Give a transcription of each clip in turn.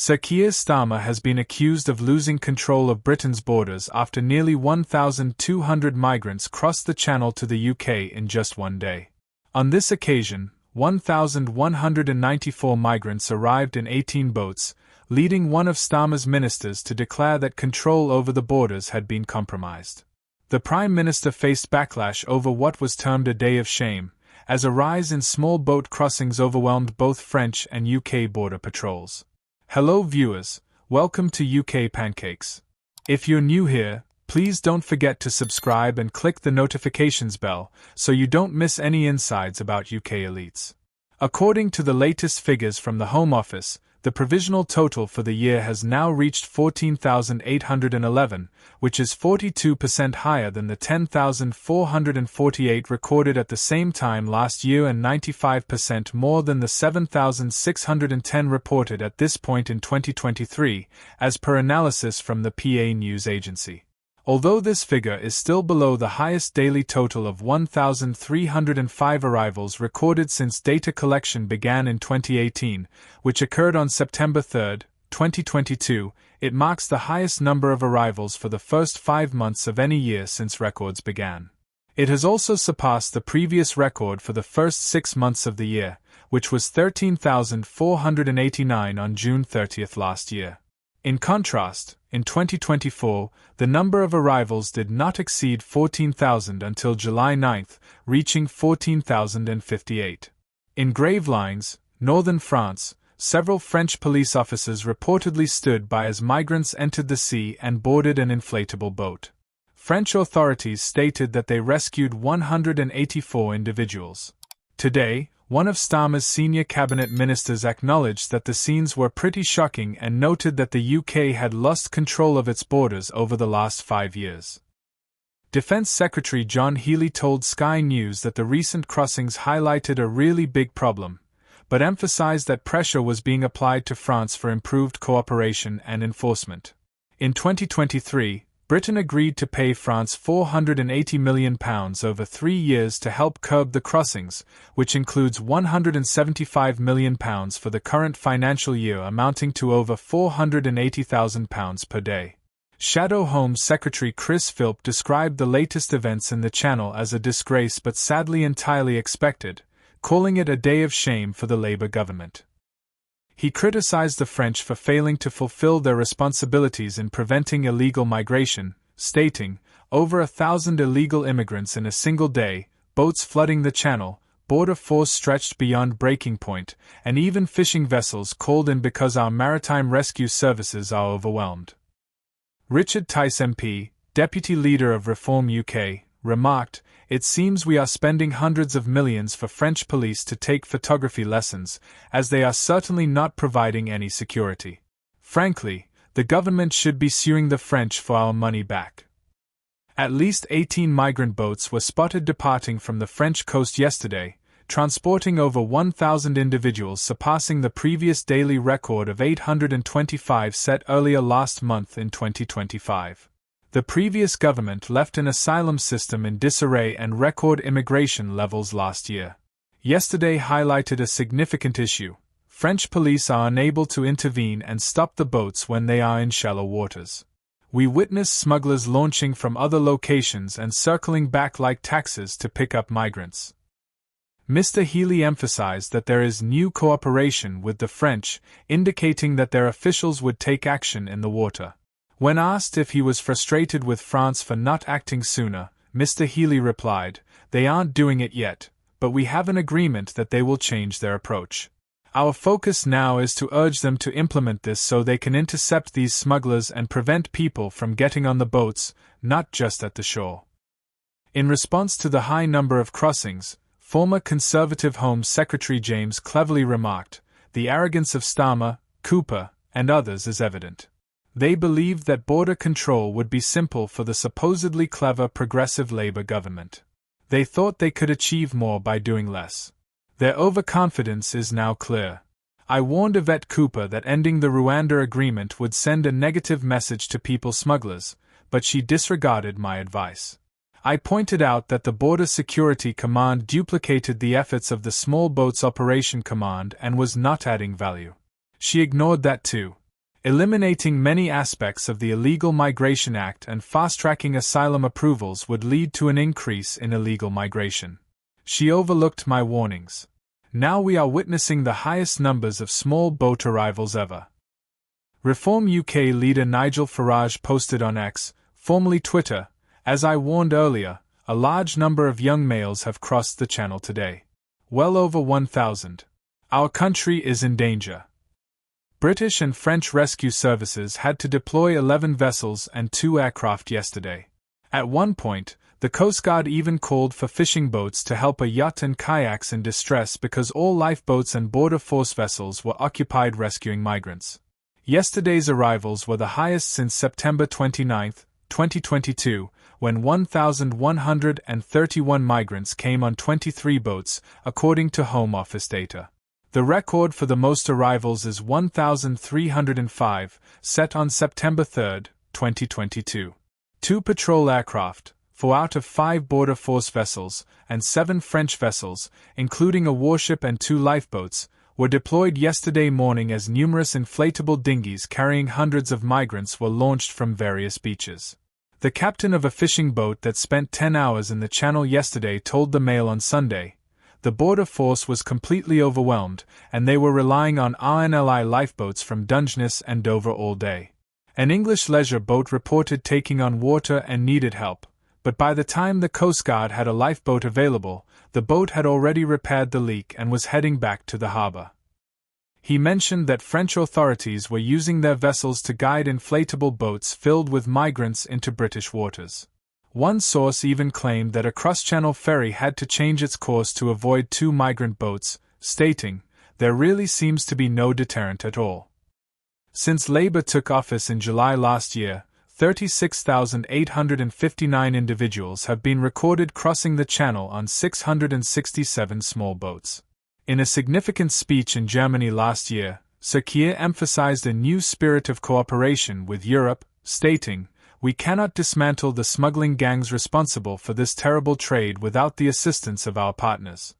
Sir Keir Starmer has been accused of losing control of Britain's borders after nearly 1,200 migrants crossed the Channel to the UK in just one day. On this occasion, 1,194 migrants arrived in 18 boats, leading one of Starmer's ministers to declare that control over the borders had been compromised. The Prime Minister faced backlash over what was termed a day of shame, as a rise in small boat crossings overwhelmed both French and UK border patrols. Hello viewers, welcome to UK Pancakes. If you're new here, please don't forget to subscribe and click the notifications bell so you don't miss any insights about UK elites. According to the latest figures from the Home Office, the provisional total for the year has now reached 14,811, which is 42% higher than the 10,448 recorded at the same time last year and 95% more than the 7,610 reported at this point in 2023, as per analysis from the PA News Agency. Although this figure is still below the highest daily total of 1,305 arrivals recorded since data collection began in 2018, which occurred on September 3, 2022, it marks the highest number of arrivals for the first 5 months of any year since records began. It has also surpassed the previous record for the first 6 months of the year, which was 13,489 on June 30 last year. In contrast, in 2024, the number of arrivals did not exceed 14,000 until July 9, reaching 14,058. In Gravelines, northern France, several French police officers reportedly stood by as migrants entered the sea and boarded an inflatable boat. French authorities stated that they rescued 184 individuals. Today, one of Starmer's senior cabinet ministers acknowledged that the scenes were pretty shocking and noted that the UK had lost control of its borders over the last 5 years. Defence Secretary John Healey told Sky News that the recent crossings highlighted a really big problem, but emphasised that pressure was being applied to France for improved cooperation and enforcement. In 2023, Britain agreed to pay France £480 million over 3 years to help curb the crossings, which includes £175 million for the current financial year, amounting to over £480,000 per day. Shadow Home Secretary Chris Philp described the latest events in the Channel as a disgrace but sadly entirely expected, calling it a day of shame for the Labour government. He criticized the French for failing to fulfill their responsibilities in preventing illegal migration, stating, "Over 1,000 illegal immigrants in a single day, boats flooding the Channel, border force stretched beyond breaking point, and even fishing vessels called in because our maritime rescue services are overwhelmed." Richard Tice MP, deputy leader of Reform UK, remarked, "It seems we are spending hundreds of millions for French police to take photography lessons, as they are certainly not providing any security. Frankly, the government should be suing the French for our money back." At least 18 migrant boats were spotted departing from the French coast yesterday, transporting over 1,000 individuals, surpassing the previous daily record of 825 set earlier last month in 2025. The previous government left an asylum system in disarray and record immigration levels last year. Yesterday highlighted a significant issue. French police are unable to intervene and stop the boats when they are in shallow waters. We witnessed smugglers launching from other locations and circling back like taxis to pick up migrants. Mr. Healey emphasized that there is new cooperation with the French, indicating that their officials would take action in the water. When asked if he was frustrated with France for not acting sooner, Mr. Healey replied, "They aren't doing it yet, but we have an agreement that they will change their approach. Our focus now is to urge them to implement this so they can intercept these smugglers and prevent people from getting on the boats, not just at the shore." In response to the high number of crossings, former Conservative Home Secretary James cleverly remarked, "The arrogance of Starmer, Cooper, and others is evident. They believed that border control would be simple for the supposedly clever progressive Labour government. They thought they could achieve more by doing less. Their overconfidence is now clear. I warned Yvette Cooper that ending the Rwanda agreement would send a negative message to people smugglers, but she disregarded my advice. I pointed out that the Border Security Command duplicated the efforts of the Small Boats Operation Command and was not adding value. She ignored that too. Eliminating many aspects of the Illegal Migration Act and fast-tracking asylum approvals would lead to an increase in illegal migration. She overlooked my warnings. Now we are witnessing the highest numbers of small boat arrivals ever. Reform UK leader Nigel Farage posted on X, formerly Twitter, "As I warned earlier, a large number of young males have crossed the channel today. Well over 1,000. Our country is in danger." British and French rescue services had to deploy 11 vessels and 2 aircraft yesterday. At one point, the Coast Guard even called for fishing boats to help a yacht and kayaks in distress because all lifeboats and border force vessels were occupied rescuing migrants. Yesterday's arrivals were the highest since September 29, 2022, when 1,131 migrants came on 23 boats, according to Home Office data. The record for the most arrivals is 1,305, set on September 3, 2022. 2 patrol aircraft, 4 out of 5 border force vessels, and 7 French vessels, including a warship and 2 lifeboats, were deployed yesterday morning as numerous inflatable dinghies carrying hundreds of migrants were launched from various beaches. The captain of a fishing boat that spent 10 hours in the channel yesterday told the Mail on Sunday, "The border force was completely overwhelmed, and they were relying on RNLI lifeboats from Dungeness and Dover all day." An English leisure boat reported taking on water and needed help, but by the time the Coast Guard had a lifeboat available, the boat had already repaired the leak and was heading back to the harbour. He mentioned that French authorities were using their vessels to guide inflatable boats filled with migrants into British waters. One source even claimed that a cross-channel ferry had to change its course to avoid 2 migrant boats, stating, "There really seems to be no deterrent at all." Since Labour took office in July last year, 36,859 individuals have been recorded crossing the channel on 667 small boats. In a significant speech in Germany last year, Sir Keir emphasized a new spirit of cooperation with Europe, stating, "We cannot dismantle the smuggling gangs responsible for this terrible trade without the assistance of our partners."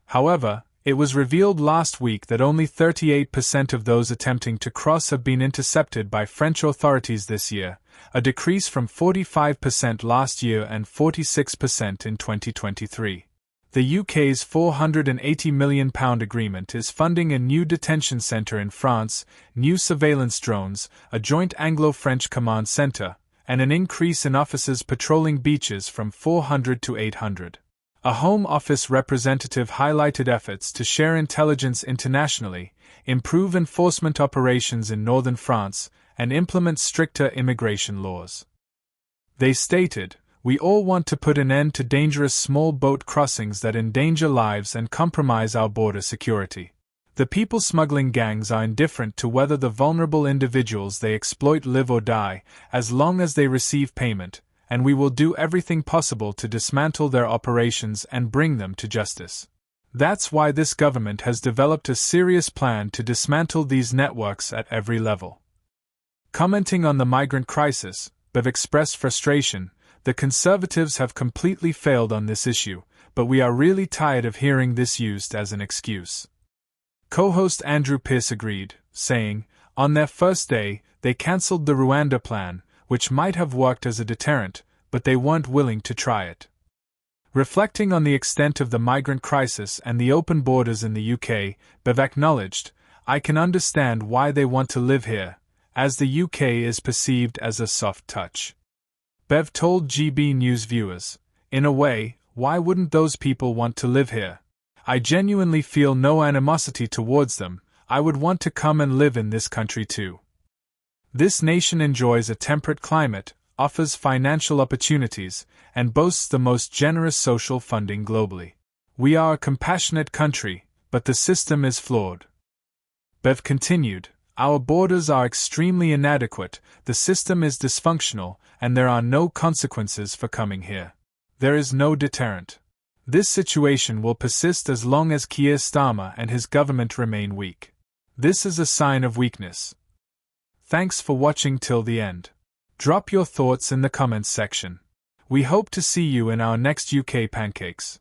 However, it was revealed last week that only 38% of those attempting to cross have been intercepted by French authorities this year, a decrease from 45% last year and 46% in 2023. The UK's £480 million agreement is funding a new detention centre in France, new surveillance drones, a joint Anglo-French command centre, and an increase in officers patrolling beaches from 400 to 800. A Home Office representative highlighted efforts to share intelligence internationally, improve enforcement operations in northern France, and implement stricter immigration laws. They stated, "We all want to put an end to dangerous small boat crossings that endanger lives and compromise our border security. The people smuggling gangs are indifferent to whether the vulnerable individuals they exploit live or die, as long as they receive payment, and we will do everything possible to dismantle their operations and bring them to justice. That's why this government has developed a serious plan to dismantle these networks at every level." Commenting on the migrant crisis, Bev expressed frustration. "The Conservatives have completely failed on this issue, but we are really tired of hearing this used as an excuse." Co-host Andrew Pearce agreed, saying, "On their first day, they cancelled the Rwanda plan, which might have worked as a deterrent, but they weren't willing to try it." Reflecting on the extent of the migrant crisis and the open borders in the UK, Bev acknowledged, "I can understand why they want to live here, as the UK is perceived as a soft touch." Bev told GB News viewers, "In a way, why wouldn't those people want to live here? I genuinely feel no animosity towards them. I would want to come and live in this country too. This nation enjoys a temperate climate, offers financial opportunities, and boasts the most generous social funding globally. We are a compassionate country, but the system is flawed." Bev continued, "Our borders are extremely inadequate, the system is dysfunctional, and there are no consequences for coming here. There is no deterrent. This situation will persist as long as Keir Starmer and his government remain weak. This is a sign of weakness." Thanks for watching till the end. Drop your thoughts in the comments section. We hope to see you in our next UK Pancakes.